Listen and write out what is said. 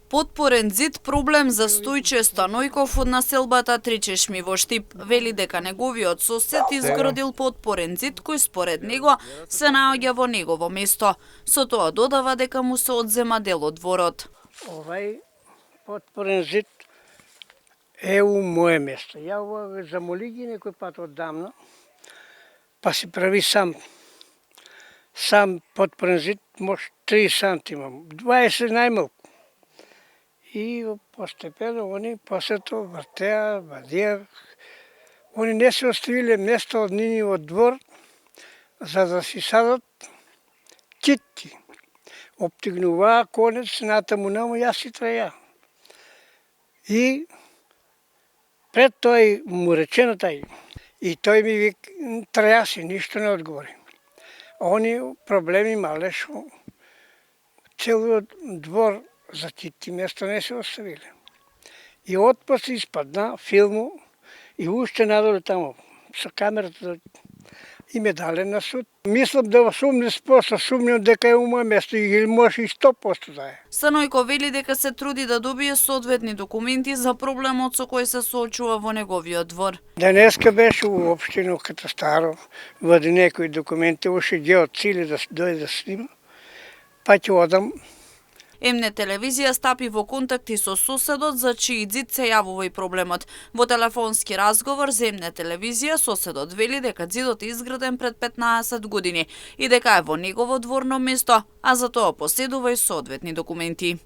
Подпорен зид проблем за Стојче Станојков од населбата Тричешми во Штип. Вели дека неговиот сосед изградил подпорен зид кој според него се наоѓа во негово место. Со тоа додава дека му се одзема дел од дворот. Овај подпорен зид е у моје место. Ја ова замоли ги некој пат оддамна, па си прави сам подпорен зид, може 3 сантима, 20 најмалку. И постепено они после тоа вртеа, вадија. Они не се оставиле место од нивниот двор за да си садат китки. Обтигнуваа конец натаму намо, јас си траја. И пред тој му речено тај. И тој ми вика, траја си, ништо не одговори. Они проблеми мале шо целиот двор за китки место не се оставиле. И отпосле испадна филму и уште надоле тамо со камерата и ме дале на суд. Мислам да 80% сумњам дека е у моје место или може и 100% да е. Станојко вели дека се труди да добие соодветни документи за проблемот со кој се соочува во неговиот двор. Денеска беше у општина Катастаро, води некои документи, уште геоцили да дојде да снима, па ќе одам. МН телевизија стапи во контакти со соседот за чиј зид се јавува и проблемот. Во телефонски разговор за МН телевизија соседот вели дека зидот е изграден пред 15 години и дека е во негово дворно место, а за тоа поседува и соодветни документи.